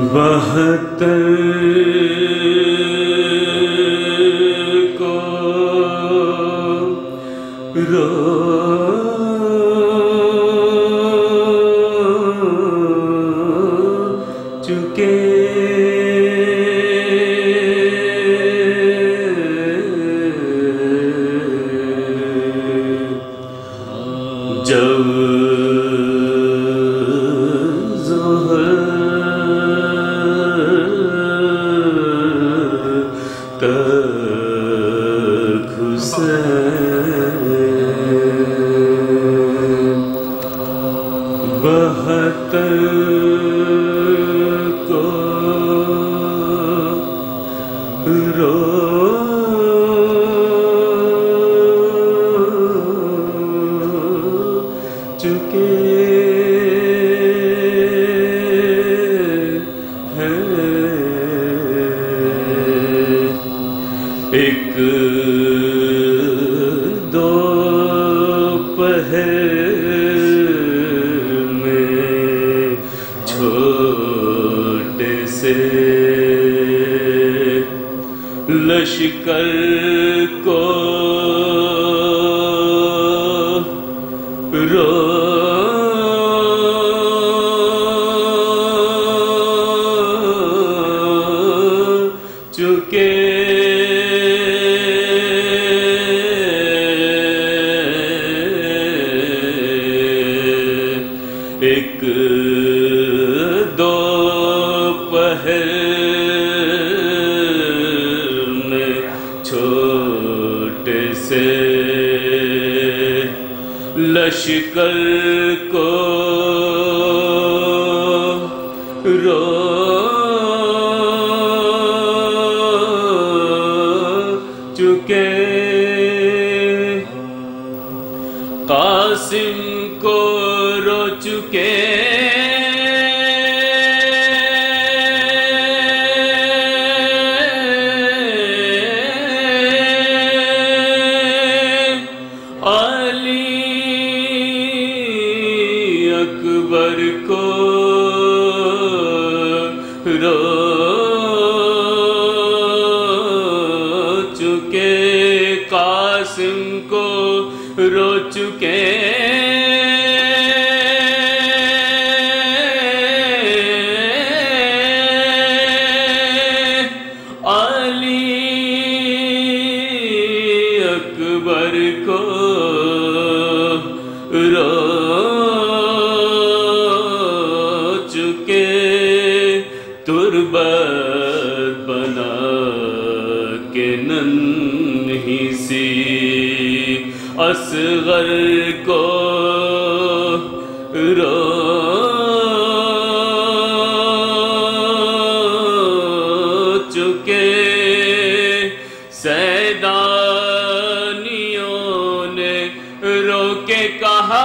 72 کو رو چکے جب ایک دو پہر میں چھوٹے سے لشکر کو رو چکے ایک دو پہر میں چھوٹے سے لشکر کو رو چکے قاسم کو رو چکے علی اکبر کو رو چکے قاسم کو رو چکے علی اکبر کو رو چکے تربت بنا کے ننھی سی اصغر کو رو چکے سیدانیوں نے رو کے کہا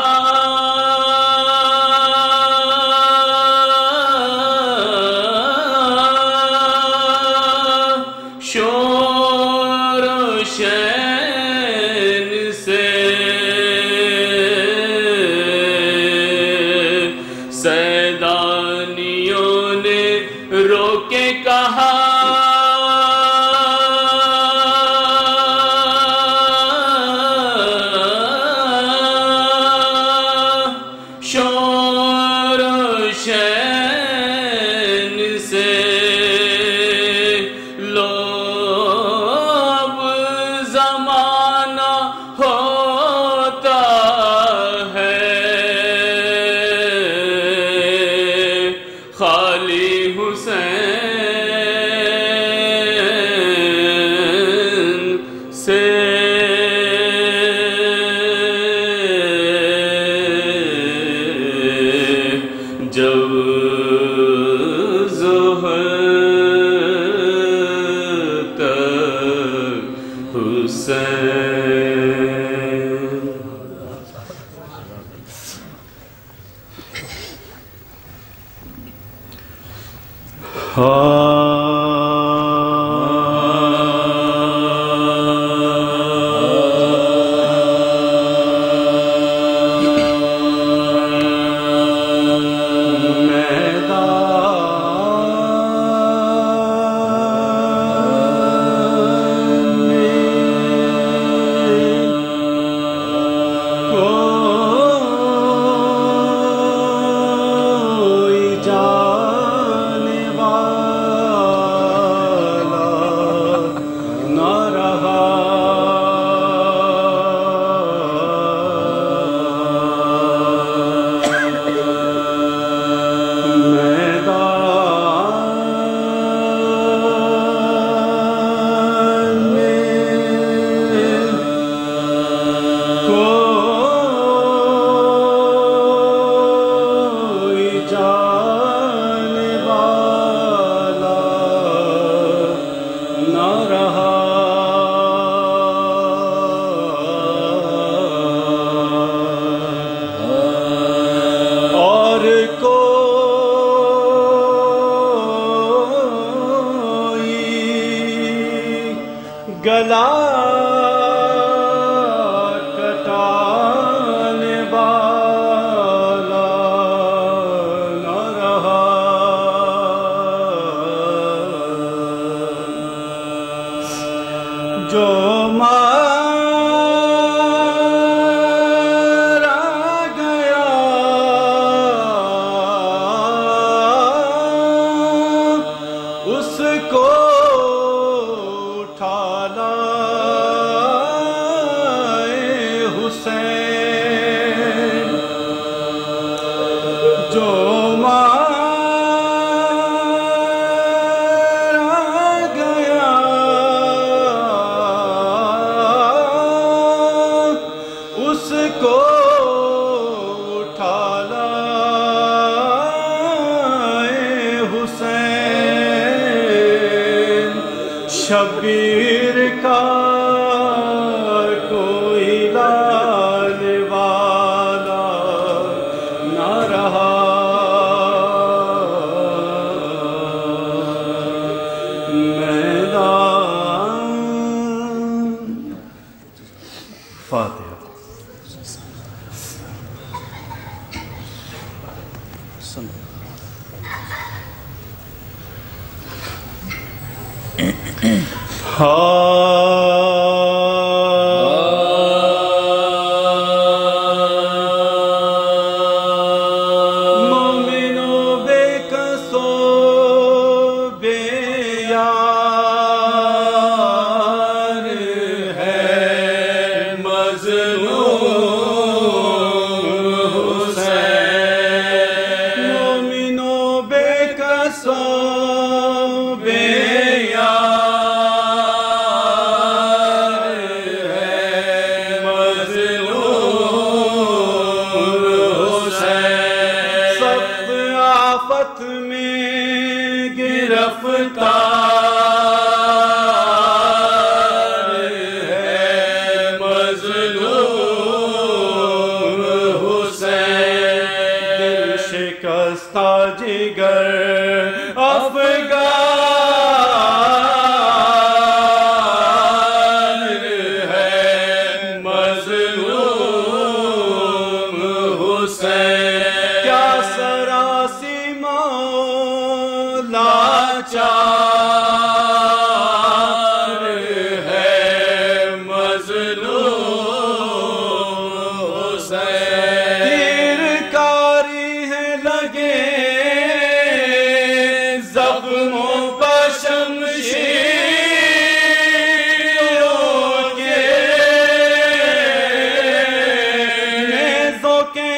شور و شین سے سیدانیوں نے رو کے کہا شور و شین سے لو اب زمانہ ہوتا ہے خالی حسین سے جب ظہر تک حسین میدان شبیر کا کوئی لانے والا نہ رہا، فاتحہ۔ مومنوں بے کسو بے یار ہے مظلوم حسین، مومنوں بے کسو بے آفت میں گرفتار ہے مظلوم حسین، دل شکستہ جگر افغان ہے مظلوم حسین، کیا سراسی لاچار ہے مظلوم حسین، تیر کاری ہے لگے زخموں پر شمشیروں کے، نیزوں کے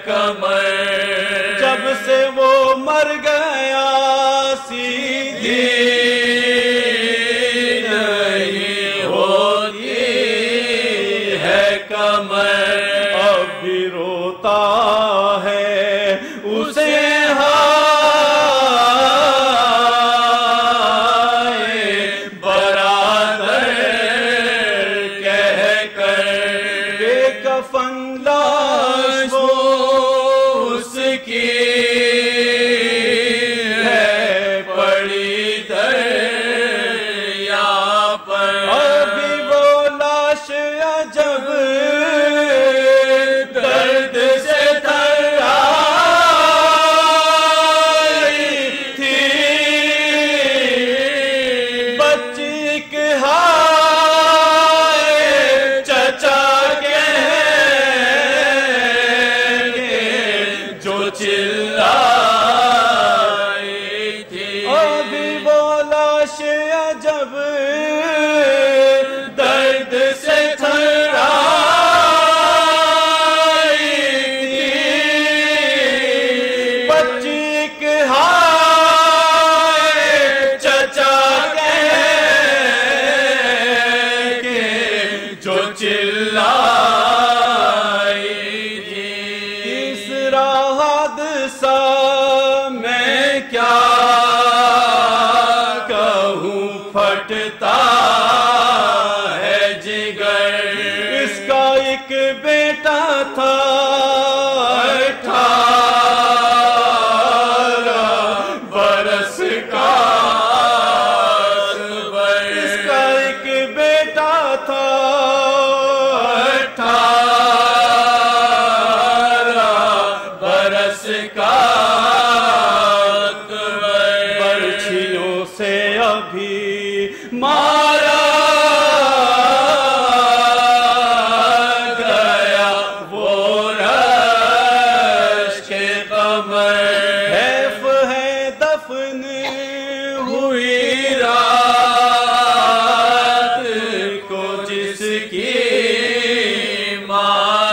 کمر جب سے وہ مر گیا سیدھی نہیں ہوتی ہے کمر اب بھی روتا ہے اسے برادر کہہ کر بے کفن لاش وہ اس کی ہے پڑی دریا پر ابھی وہ لاش عجب درد سے تھرائی تھی بچی کے ہائے چچا جو چلائی تھی ابھی وہ لاش عجب درد سے تھرائی تھی بچی کے ہائے چچا کے جو چلائی تھی تیسرا حادثہ میں کیا کہوں پھٹتا ہے جگر اس کا ایک بیٹا تھا 18 برس کا اس کا ایک بیٹا تھا 18 برس کا برچھیوں سے ابھی مارا گیا وہ رش کے قمر حیف ہے دفن ہوئی رات کو جس کی ماں